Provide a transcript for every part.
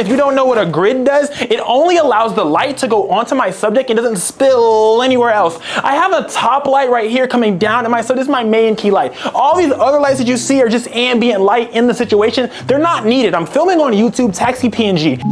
If you don't know what a grid does, it only allows the light to go onto my subject and doesn't spill anywhere else. I have a top light right here coming down to my subject. This is my main key light. All these other lights that you see are just ambient light in the situation. They're not needed. I'm filming on YouTube, Taxi PNG.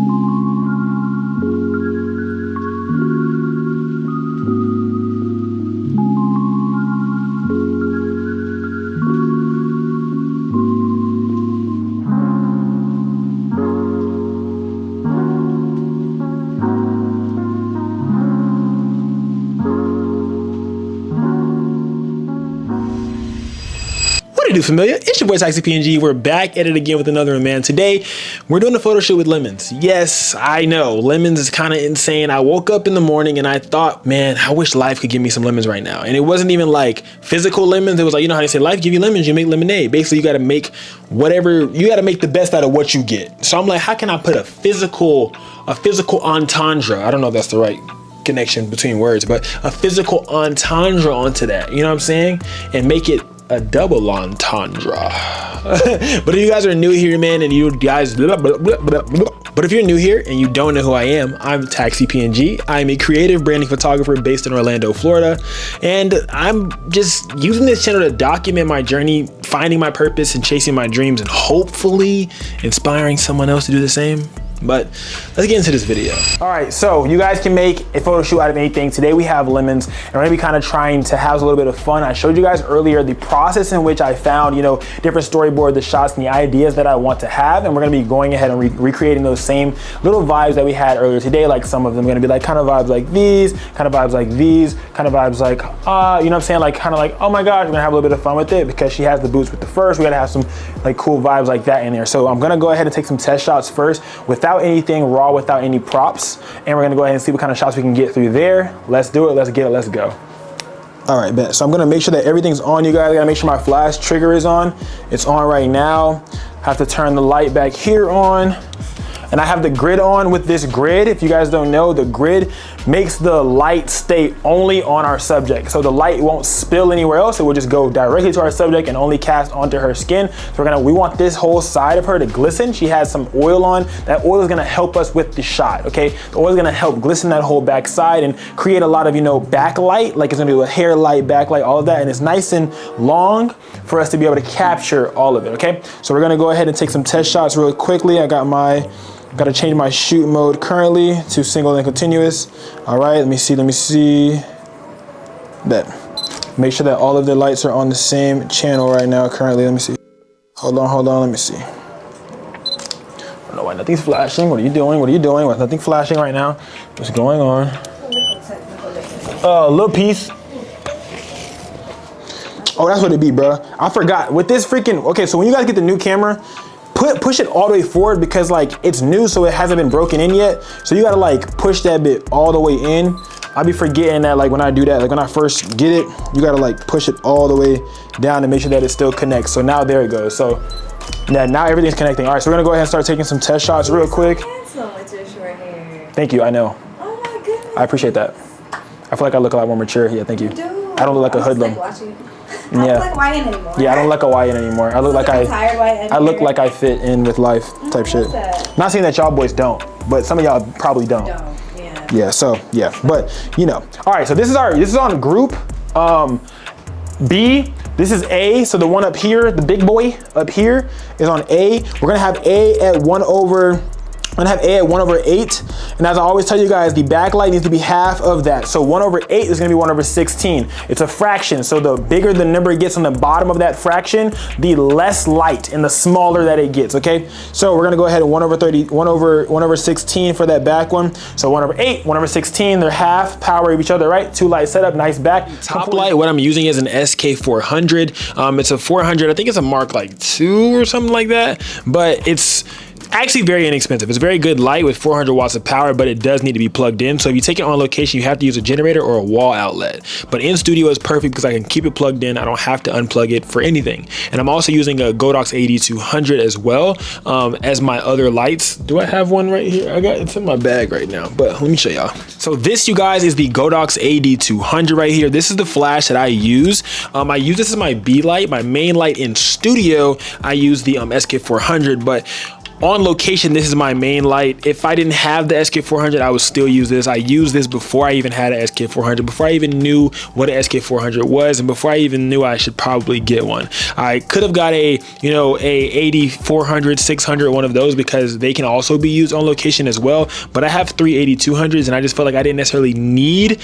Do familiar? It's your boy Taxi PNG. We're back at it again with another one, man. Today we're doing a photo shoot with lemons. Yes, I know lemons is kind of insane. I woke up in the morning and I thought, man, I wish life could give me some lemons right now. And it wasn't even like physical lemons. It was like, you know how they say life give you lemons, you make lemonade. Basically, you got to make whatever, you got to make the best out of what you get. So I'm like, how can I put a physical entendre? I don't know if that's the right connection between words, but a physical entendre onto that. You know what I'm saying? And make it a double entendre. But if you guys are new here, man, and you guys but if you're new here and you don't know who I am, I'm Taxi PNG. I'm a creative branding photographer based in Orlando, Florida, and I'm just using this channel to document my journey, finding my purpose and chasing my dreams, and hopefully inspiring someone else to do the same. But let's get into this video. All right, so you guys can make a photo shoot out of anything. Today we have lemons, and we're gonna be kind of trying to have a little bit of fun. I showed you guys earlier the process in which I found, you know, different storyboard, the shots and the ideas that I want to have, and we're gonna be going ahead and recreating those same little vibes that we had earlier today. Like some of them are gonna be like kind of vibes like these, kind of vibes like these, kind of vibes like, you know what I'm saying? Like kind of like, oh my God, we're gonna have a little bit of fun with it because she has the boots with the furs. We gotta have some like cool vibes like that in there. So I'm gonna go ahead and take some test shots first without anything raw, without any props, and we're gonna go ahead and see what kind of shots we can get through there. Let's do it, let's get it, let's go. All right, bet. So I'm gonna make sure that everything's on, you guys. I gotta make sure my flash trigger is on. It's on right now. Have to turn the light back here on. And I have the grid on with this grid. If you guys don't know, the grid makes the light stay only on our subject. So the light won't spill anywhere else. It will just go directly to our subject and only cast onto her skin. So we want this whole side of her to glisten. She has some oil on. That oil is gonna help us with the shot, okay? The oil is gonna help glisten that whole back side and create a lot of, you know, backlight, like it's gonna do a hair light, backlight, all of that. And it's nice and long for us to be able to capture all of it, okay? So we're gonna go ahead and take some test shots real quickly. I gotta change my shoot mode currently to single and continuous. All right, let me see. Bet. Make sure that all of the lights are on the same channel right now currently. Let me see. Hold on, let me see. I don't know why nothing's flashing. What are you doing? With nothing flashing right now? What's going on? Little piece. Oh, that's what it be, bro. I forgot. With this freaking, okay, so when you guys get the new camera, push it all the way forward because like it's new, so it hasn't been broken in yet. So you gotta like push that bit all the way in. I be forgetting that like when I do that, like when I first get it, you gotta like push it all the way down to make sure that it still connects. So now there it goes. So yeah, now everything's connecting. All right, so we're gonna go ahead and start taking some test shots real quick. Handsome with your short hair. Thank you, I know. Oh my goodness. I appreciate that. I feel like I look a lot more mature. Yeah, thank you. You do. I don't look like a hoodlum. I don't look like Hawaiian anymore. Yeah, I don't look Hawaiian anymore. I look like I look like I fit in with life type shit. Not saying that y'all boys don't, but some of y'all probably don't. Yeah, so yeah, but you know. All right, so this is on group B. This is A, so the one up here, the big boy up here is on A. We're gonna have A at 1/8, and as I always tell you guys, the backlight needs to be half of that. So 1/8 is gonna be 1/16. It's a fraction, so the bigger the number it gets on the bottom of that fraction, the less light and the smaller that it gets, okay? So we're gonna go ahead and 1/16 for that back one. So 1/8, 1/16, they're half power of each other, right? Two light setup, nice back. Top light, what I'm using is an SK400. It's a 400, I think it's a Mark like 2 or something like that, but it's actually very inexpensive. It's very good light with 400 watts of power, but it does need to be plugged in. So if you take it on location, you have to use a generator or a wall outlet. But in studio is perfect because I can keep it plugged in. I don't have to unplug it for anything. And I'm also using a Godox AD200 as well as my other lights. Do I have one right here? It's in my bag right now, but let me show y'all. So this, you guys, is the Godox AD200 right here. This is the flash that I use. I use this as my B light, my main light in studio. I use the SK400, but on location, this is my main light. If I didn't have the SK400, I would still use this. I used this before I even had an SK400, before I even knew what an SK400 was, and before I even knew I should probably get one. I could have got a, you know, a 8400, 600, one of those, because they can also be used on location as well. But I have 3 8200s, and I just felt like I didn't necessarily need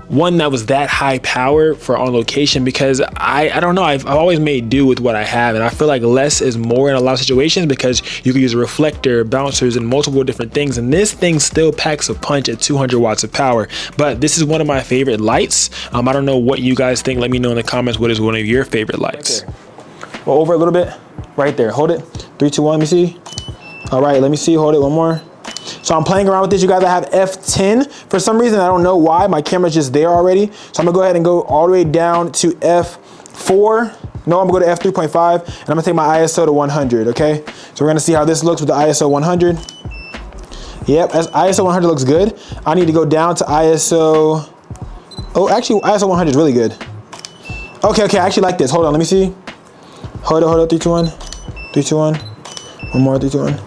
one that was that high power for on location, because I don't know, I've always made do with what I have, and I feel like less is more in a lot of situations, because you can use a reflector, bouncers, and multiple different things, and this thing still packs a punch at 200 watts of power. But this is one of my favorite lights. I don't know what you guys think. Let me know in the comments, what is one of your favorite lights. Right, well, over a little bit, right there, hold it, 3 2 1, let me see. All right, let me see, hold it, one more. So I'm playing around with this. You guys, I have F10. For some reason, I don't know why, my camera's just there already. So I'm gonna go ahead and go all the way down to F4. No, I'm gonna go to F3.5, and I'm gonna take my ISO to 100, okay? So we're gonna see how this looks with the ISO 100. Yep, as ISO 100 looks good. I need to go down to ISO, oh, actually, ISO 100 is really good. Okay, I actually like this. Hold on, let me see. Hold up, 3 2 1, 3 2 1. One more, 3 2 1.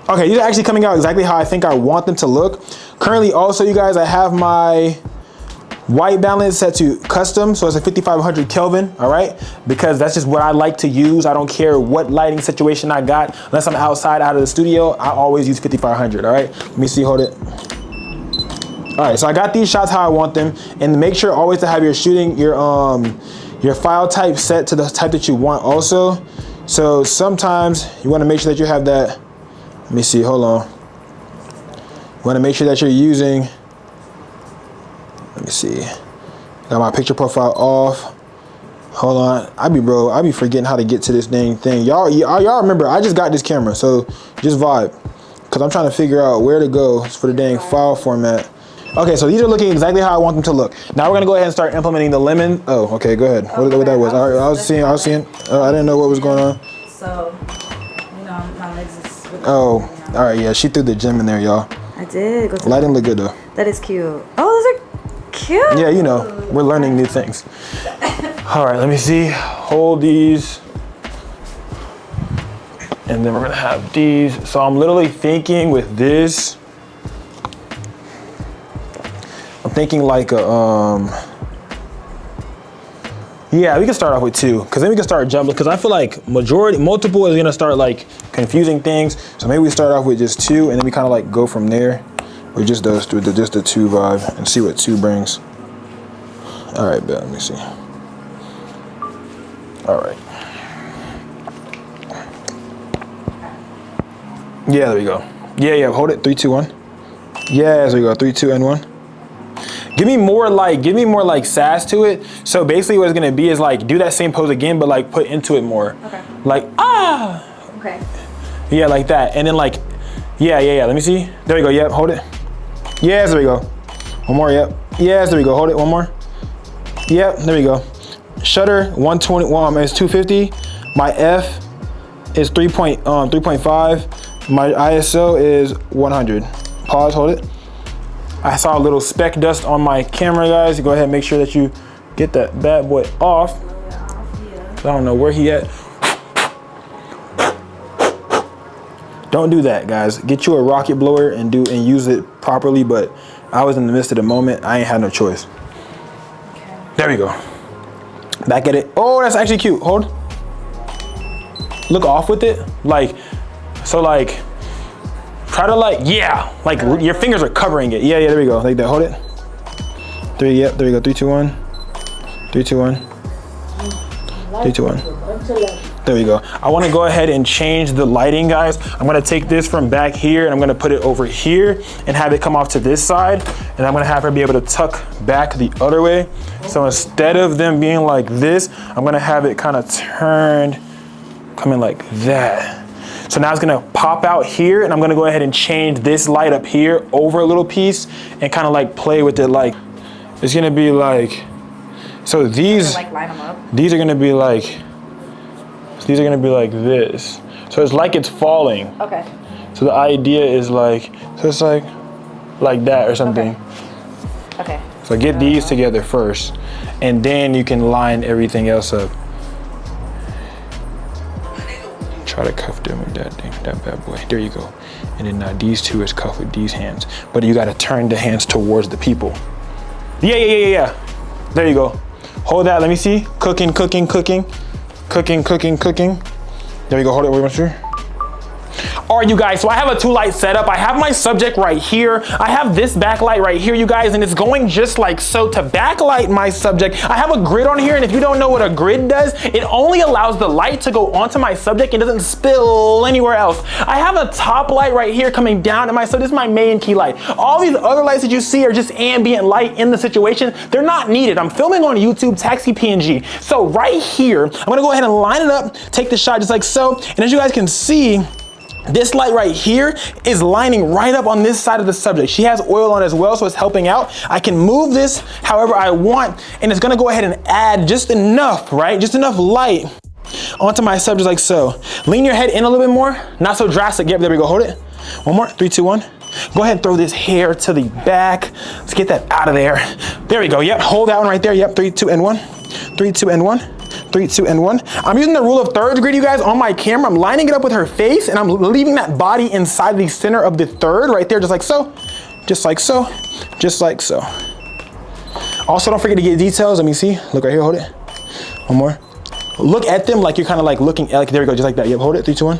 Okay, these are actually coming out exactly how I think I want them to look. Currently, also, you guys, I have my white balance set to custom, so it's a 5500 Kelvin, all right? Because that's just what I like to use. I don't care what lighting situation I got. Unless I'm outside, out of the studio, I always use 5500, all right? Let me see, hold it. All right, so I got these shots how I want them, and make sure always to have your shooting, your file type set to the type that you want also. So sometimes you wanna make sure that you have that, let me see, hold on. You wanna make sure that you're using, let me see. Got my picture profile off. Hold on. I be forgetting how to get to this dang thing. Y'all remember, I just got this camera, so just vibe. Cause I'm trying to figure out where to go for the dang file format. Okay, so these are looking exactly how I want them to look. Now we're gonna go ahead and start implementing the lemon. Oh, okay, go ahead. What that was? All right, I was seeing. I didn't know what was going on. So, you know, my legs is. Oh, all right, yeah, she threw the gem in there, y'all. I did. Go to Lighting look good though. That is cute. Oh, those are cute. Yeah, you know, we're learning new things. All right, let me see. Hold these. And then we're gonna have these. So I'm literally thinking with this, I'm thinking like a, yeah, we can start off with 2, because then we can start jumping, because I feel like multiple is gonna start like confusing things. So maybe we start off with just 2, and then we kind of like go from there. Or just those, just the 2 vibe, and see what 2 brings. All right, bet, let me see. All right. Yeah, there we go. Yeah, hold it, 3 2 1. Yeah, there we go, 3 2 and 1. Give me more like sass to it. So basically what it's gonna be is like, do that same pose again, but like put into it more. Okay. Like, ah! Okay. Yeah, like that. And then like, yeah, let me see. There we go, yep, hold it. Yes, there we go. One more, yep. Yes, there we go, hold it, one more. Yep, there we go. Shutter, 121, is 250. My F is 3.5. My ISO is 100. Pause, hold it. I saw a little speck dust on my camera, guys. Go ahead and make sure that you get that bad boy off. I don't know where he at. Don't do that, guys. Get you a rocket blower and use it properly, but I was in the midst of the moment. I ain't had no choice. Okay. There we go. Back at it. Oh, that's actually cute. Hold. Look off with it. Like, so like, try to like, yeah, like your fingers are covering it. Yeah, there we go. Like that, hold it. 3, yep, there we go. 3 2 1. 3 2 1. 3 2 1. There we go. I want to go ahead and change the lighting, guys. I'm going to take this from back here and I'm going to put it over here and have it come off to this side. And I'm going to have her be able to tuck back the other way. So instead of them being like this, I'm going to have it kind of turned, coming like that. So now it's gonna pop out here, and I'm gonna go ahead and change this light up here over a little piece and kind of like play with it. Like, it's gonna be like, so these, like line them up. These are gonna be like this. So it's like it's falling. Okay. So the idea is like, so it's like that or something. Okay. So get these together first, and then you can line everything else up. try to cuff them with that thing, that bad boy. There you go. And then these two is cuffed with these hands. But you gotta turn the hands towards the people. Yeah. There you go. Hold that, let me see. Cooking. There you go, hold it, wait, sure. All right, you guys, so I have a 2-light setup. I have my subject right here. I have this backlight right here, you guys, and it's going just like so. To backlight my subject, I have a grid on here, and if you don't know what a grid does, it only allows the light to go onto my subject and doesn't spill anywhere else. I have a top light right here coming down to my, so this is my main key light. All these other lights that you see are just ambient light in the situation. They're not needed. I'm filming on YouTube, taxi PNG. So right here, I'm gonna go ahead and line it up, take the shot just like so, and as you guys can see, this light right here is lining right up on this side of the subject. She has oil on as well, so it's helping out. I can move this however I want, and it's gonna go ahead and add just enough, right? Just enough light onto my subject like so. Lean your head in a little bit more, not so drastic. Yep, there we go, hold it. One more, 3, 2, 1. Go ahead and throw this hair to the back. Let's get that out of there. There we go, yep, hold that one right there. Yep, 3, 2, and 1. 3, 2, and 1. 3, 2, and 1. I'm using the rule of thirds grid, you guys, on my camera. I'm lining it up with her face, and I'm leaving that body inside the center of the third right there, just like so, just like so, just like so. Also, don't forget to get details. Let me see. Look right here, hold it. One more. Look at them like you're kind of like looking, like, there we go, just like that. Yep, hold it, 3, 2, 1.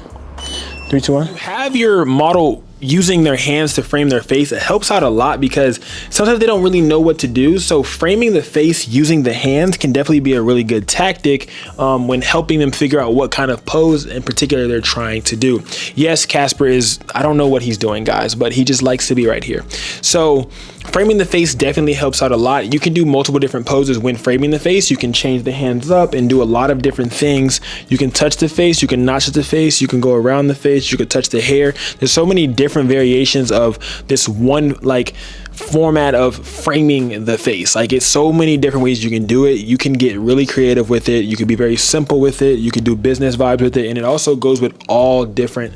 3, 2, 1. Have your model using their hands to frame their face. It helps out a lot because sometimes they don't really know what to do. So framing the face using the hands can definitely be a really good tactic when helping them figure out what kind of pose in particular they're trying to do. Yes, Casper is, I don't know what he's doing, guys, but he just likes to be right here. So framing the face definitely helps out a lot. You can do multiple different poses when framing the face. You can change the hands up and do a lot of different things. You can touch the face, you can not touch the face, you can go around the face, you can touch the hair. There's so many different variations of this one like format of framing the face. Like, it's so many different ways you can do it. You can get really creative with it. You can be very simple with it. You can do business vibes with it. And it also goes with all different,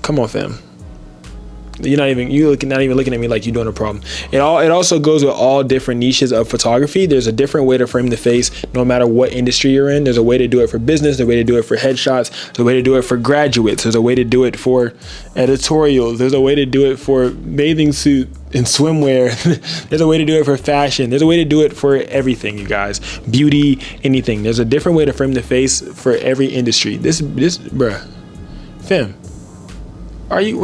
come on fam. You're not even looking at me like you're doing a problem. It also goes with all different niches of photography. There's a different way to frame the face no matter what industry you're in. There's a way to do it for business, there's a way to do it for headshots, there's a way to do it for graduates, there's a way to do it for editorials, there's a way to do it for bathing suit and swimwear. There's a way to do it for fashion. There's a way to do it for everything, you guys. Beauty, anything. There's a different way to frame the face for every industry. This bruh, fam. What do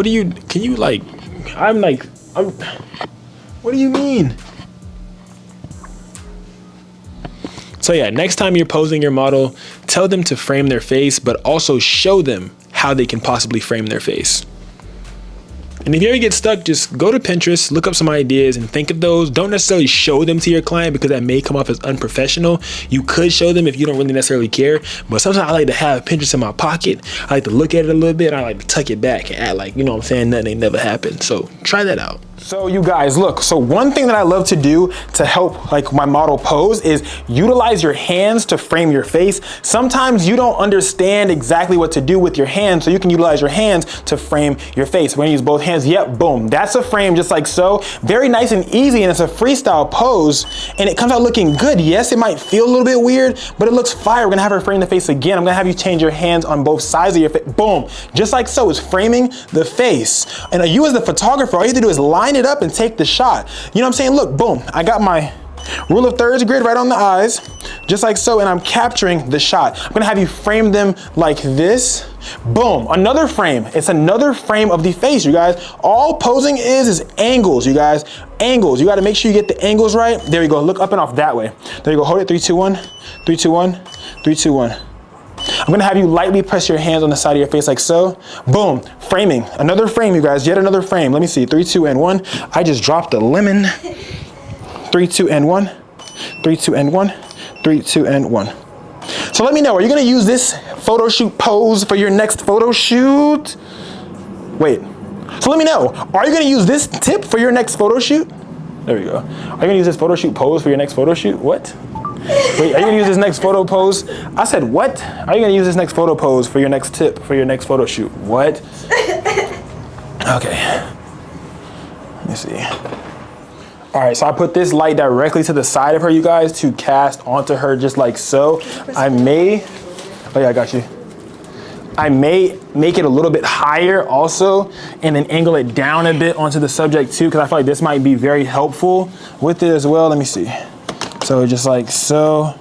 you mean? So yeah, next time you're posing your model, tell them to frame their face, but also show them how they can possibly frame their face. And if you ever get stuck, just go to Pinterest, look up some ideas and think of those. Don't necessarily show them to your client because that may come off as unprofessional. You could show them if you don't really necessarily care, but sometimes I like to have Pinterest in my pocket. I like to look at it a little bit and I like to tuck it back and act like, you know what I'm saying, nothing ain't never happened. So try that out. So you guys, look, so one thing that I love to do to help like my model pose is utilize your hands to frame your face. Sometimes you don't understand exactly what to do with your hands, so you can utilize your hands to frame your face. We're gonna use both hands. Yep, boom, that's a frame just like so. Very nice and easy, and it's a freestyle pose, and it comes out looking good. Yes, it might feel a little bit weird, but it looks fire. We're gonna have her frame the face again. I'm gonna have you change your hands on both sides of your face. Boom, just like so. It's framing the face. And you as the photographer, all you have to do is line it up and take the shot. You know what I'm saying? Look, boom, I got my rule of thirds grid right on the eyes, just like so, and I'm capturing the shot. I'm gonna have you frame them like this. Boom, another frame. It's another frame of the face, you guys. All posing is angles, you guys. Angles. You gotta make sure you get the angles right. There you go, look up and off that way. There you go, hold it, 3, 2, 1, 3, 2, 1, 3, 2, 1. I'm gonna have you lightly press your hands on the side of your face like so. Boom, framing. Another frame, you guys, yet another frame. Let me see, 3, 2, and 1. I just dropped a lemon. 3, 2, and 1. 3, 2, and 1. 3, 2, and 1. So let me know, are you gonna use this photo shoot pose for your next photo shoot? Wait, so let me know, are you gonna use this tip for your next photo shoot? There we go. Are you gonna use this photo shoot pose for your next photo shoot? What? Wait, are you gonna use this next photo pose? I said, what? Are you gonna use this next photo pose for your next tip, for your next photo shoot? What? Okay, let me see. All right, so I put this light directly to the side of her, you guys, to cast onto her just like so. I may, oh yeah, I got you. I may make it a little bit higher also, and then angle it down a bit onto the subject too, because I feel like this might be very helpful with it as well. Let me see. So just like so,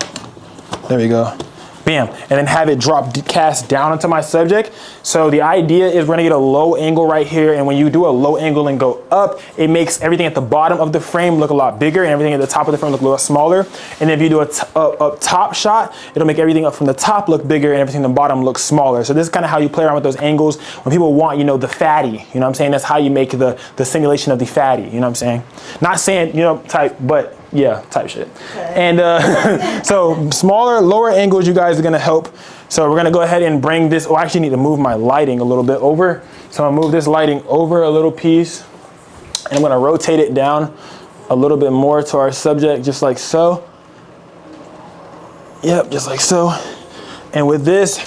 there we go. Bam, and then have it cast down onto my subject. So the idea is we're gonna get a low angle right here, and when you do a low angle and go up, it makes everything at the bottom of the frame look a lot bigger and everything at the top of the frame look a little smaller. And then if you do a up top shot, it'll make everything up from the top look bigger and everything at the bottom look smaller. So this is kind of how you play around with those angles when people want, you know, the fatty, you know what I'm saying? That's how you make the simulation of the fatty, you know what I'm saying? Not saying, you know, type, but yeah, type shit. Okay. And so smaller, lower angles, you guys are gonna help. So we're gonna go ahead and bring this, I actually need to move my lighting a little bit over. So I'm gonna move this lighting over a little piece, and I'm gonna rotate it down a little bit more to our subject, just like so. Yep, just like so. And with this,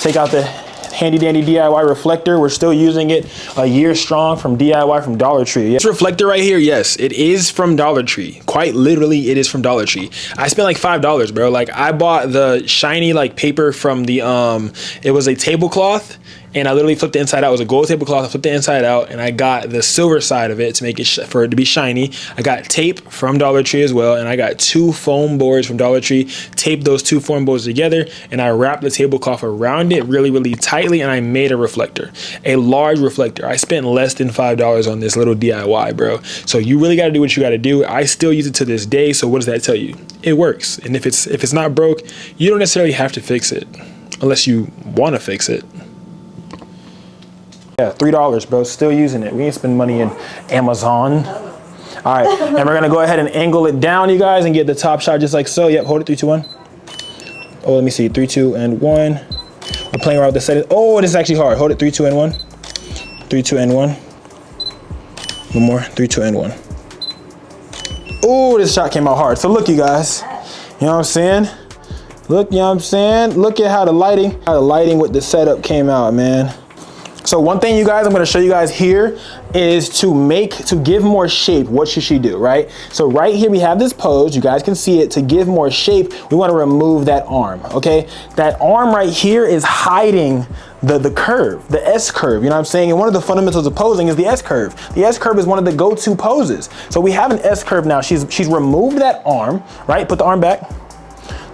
take out the handy dandy DIY reflector. We're still using it a year strong from DIY from Dollar Tree. This reflector right here, yes, it is from Dollar Tree. Quite literally, it is from Dollar Tree. I spent like $5, bro. Like I bought the shiny like paper from the, it was a tablecloth, and I literally flipped the inside out. It was a gold tablecloth. I flipped the inside out, and I got the silver side of it to make it for it to be shiny. I got tape from Dollar Tree as well, and I got 2 foam boards from Dollar Tree. Taped those 2 foam boards together, and I wrapped the tablecloth around it really, really tightly, and I made a reflector, a large reflector. I spent less than $5 on this little DIY, bro. So you really got to do what you got to do. I still use it to this day. So what does that tell you? It works, and if it's not broke, you don't necessarily have to fix it unless you want to fix it. Yeah, $3, bro, still using it. We ain't spend money in Amazon. All right, and we're gonna go ahead and angle it down, you guys, and get the top shot just like so. Yep, hold it, 3, 2, 1. Oh, let me see, 3, 2, and 1. We're playing around with the settings. Oh, this is actually hard. Hold it, 3, 2, and 1. 3, 2, and 1. One more, 3, 2, and 1. Oh, this shot came out hard. So look, you guys, you know what I'm saying? Look, you know what I'm saying? Look at how the lighting with the setup came out, man. So one thing, you guys, I'm gonna show you guys here is to give more shape. What should she do, right? So right here we have this pose, you guys can see it. To give more shape, we wanna remove that arm, okay? That arm right here is hiding the curve, the S curve, you know what I'm saying? And one of the fundamentals of posing is the S curve. The S curve is one of the go-to poses. So we have an S curve now. She's removed that arm, right? Put the arm back.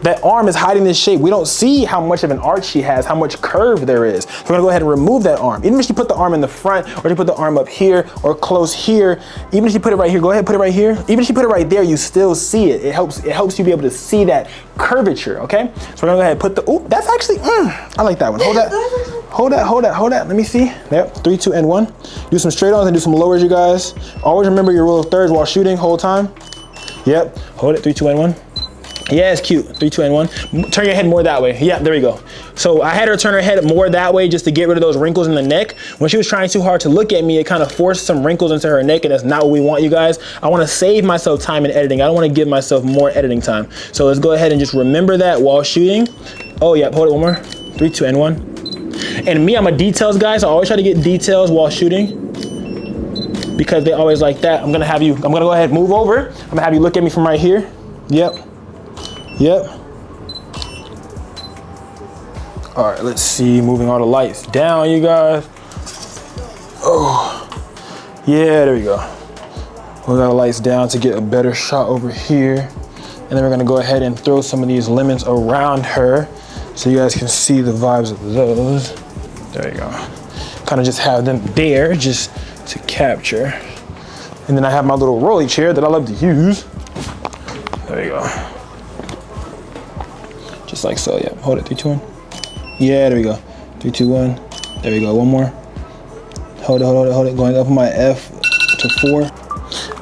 That arm is hiding this shape. We don't see how much of an arch she has, how much curve there is. So we're gonna go ahead and remove that arm. Even if she put the arm in the front, or she put the arm up here or close here, even if she put it right here, go ahead, put it right here. Even if she put it right there, you still see it. It helps you be able to see that curvature, okay? So we're gonna go ahead and put the, ooh, that's actually, I like that one. Hold that, hold that. Let me see. Yep, 3, 2, and 1. Do some straight ons and do some lowers, you guys. Always remember your rule of thirds while shooting, whole time. Yep, hold it, 3, 2, and 1. Yeah, it's cute. 3, 2, and 1. Turn your head more that way. Yeah, there we go. So I had her turn her head more that way just to get rid of those wrinkles in the neck. When she was trying too hard to look at me, it kind of forced some wrinkles into her neck, and that's not what we want, you guys. I want to save myself time in editing. I don't want to give myself more editing time. So let's go ahead and just remember that while shooting. Oh, yeah, hold it one more. 3, 2, and 1. And me, I'm a details guy, so I always try to get details while shooting, because they always like that. I'm gonna go ahead and move over. I'm gonna have you look at me from right here. Yep. Yep. All right, let's see, moving all the lights down, you guys. Oh, yeah, there we go. We got the lights down to get a better shot over here. And then we're gonna go ahead and throw some of these lemons around her so you guys can see the vibes of those. There you go. Kind of just have them there just to capture. And then I have my little rolly chair that I love to use. There you go. Just like so, yeah. Hold it, 3, 2, 1. Yeah, there we go. 3, 2, 1. There we go, one more. Hold it, going up my F to 4.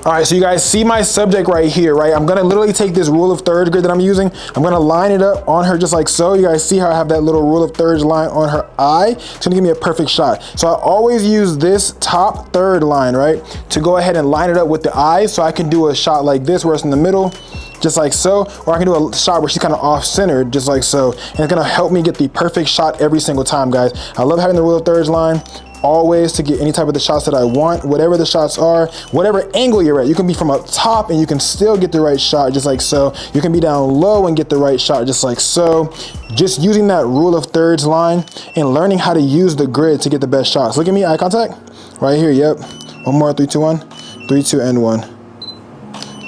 All right, so you guys see my subject right here, right? I'm gonna literally take this rule of thirds grid that I'm using. I'm gonna line it up on her just like so. You guys see how I have that little rule of thirds line on her eye? It's gonna give me a perfect shot. So I always use this top third line, right? To go ahead and line it up with the eye, so I can do a shot like this where it's in the middle, just like so, or I can do a shot where she's kind of off-centered, just like so, and it's gonna help me get the perfect shot every single time, guys. I love having the rule of thirds line always to get any type of the shots that I want, whatever the shots are, whatever angle you're at. You can be from up top and you can still get the right shot just like so. You can be down low and get the right shot just like so. Just using that rule of thirds line and learning how to use the grid to get the best shots. Look at me, eye contact, right here, yep. One more, 3, 2, 1, 3, 2, and 1.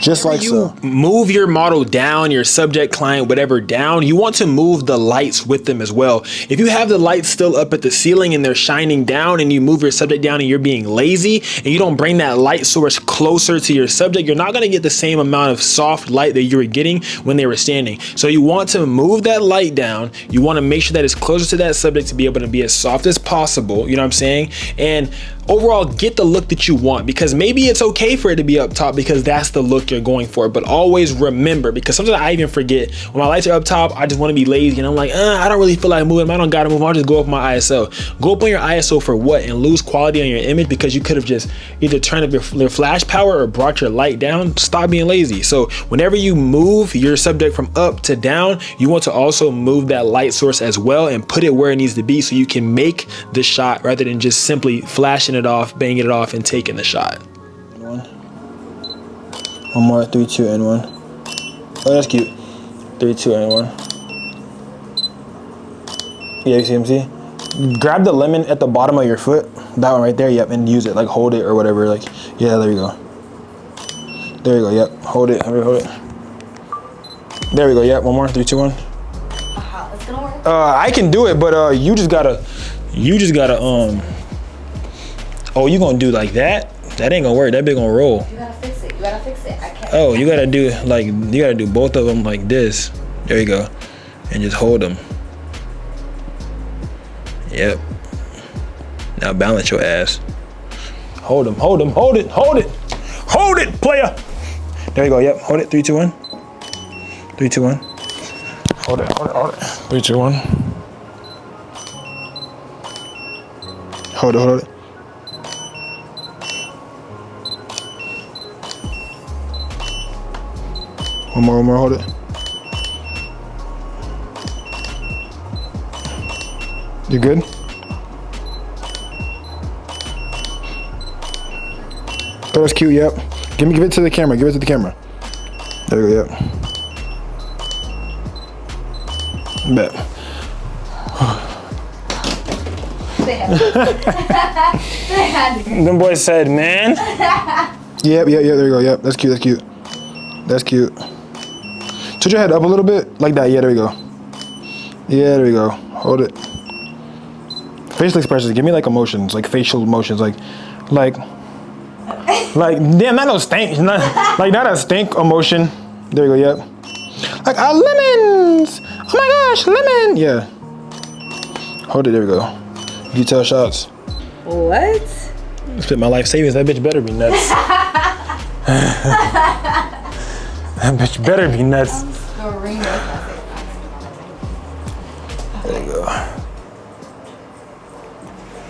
Just like so. Move your model down, your subject, client, whatever down. You want to move the lights with them as well. If you have the lights still up at the ceiling and they're shining down and you move your subject down and you're being lazy and you don't bring that light source closer to your subject, you're not going to get the same amount of soft light that you were getting when they were standing. So you want to move that light down. You want to make sure that it's closer to that subject to be able to be as soft as possible. You know what I'm saying? And overall, get the look that you want, because maybe it's okay for it to be up top because that's the look you're going for. But always remember, because sometimes I even forget when my lights are up top, I just want to be lazy and I'm like, I don't really feel like moving. I don't gotta move. I'll just go up my ISO. Go up on your ISO for what? And lose quality on your image because you could have just either turned up your flash power or brought your light down. Stop being lazy. So whenever you move your subject from up to down, you want to also move that light source as well and put it where it needs to be so you can make the shot rather than just simply flashing it off, banging it off, and taking the shot. One more, 3, 2, and 1. Oh, that's cute. 3, 2, and 1. Yeah, you see? Grab the lemon at the bottom of your foot. That one right there, yep, and use it, like hold it or whatever. Like, yeah, there you go. There you go, yep. Hold it, hold it. There we go, yep. One more, 3, 2, 1. How it's gonna work? I can do it, but you just gotta, oh, you gonna do like that? That ain't gonna work. That bit gonna roll. You gotta fix it. You gotta fix it. I can't. Oh, you gotta do like, you gotta do both of them like this. There you go. And just hold them. Yep. Now balance your ass. Hold them, hold them, hold it, hold it. Hold it, player. There you go, yep. Hold it, 3, 2, 1. 3, 2, 1. Hold it, hold it, hold it. 3, 2, 1. Hold it, hold it. One more, hold it. You good? Oh, that's cute, yep. Give it to the camera, give it to the camera. There you go, yep. Bet. They had to. Them boys said, man. Yep, there you go, yep. That's cute, that's cute. That's cute. Tilt your head up a little bit, like that. Yeah, there we go. Yeah, there we go. Hold it. Facial expressions. Give me like emotions, like facial emotions, like, damn, not no stink, not a stink emotion. There you go. Yep. Like lemons. Oh my gosh, lemon. Yeah. Hold it. There we go. Detail shots. What? Spit my life savings. That bitch better be nuts. That bitch better be nuts. There you go.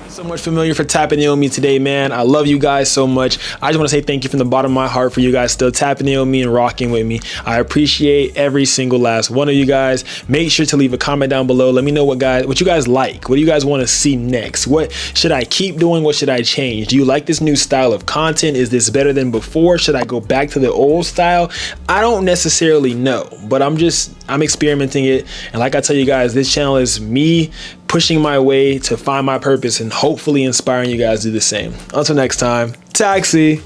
So much familiar for tapping in on me today, man. I love you guys so much. I just want to say thank you from the bottom of my heart for you guys still tapping in on me and rocking with me. I appreciate every single last one of you guys. Make sure to leave a comment down below. Let me know what you guys like. What do you guys want to see next? What should I keep doing? What should I change? Do you like this new style of content? Is this better than before? Should I go back to the old style? I don't necessarily know, but I'm experimenting it. And like I tell you guys, this channel is me pushing my way to find my purpose and hopefully inspiring you guys to do the same. Until next time, taxi.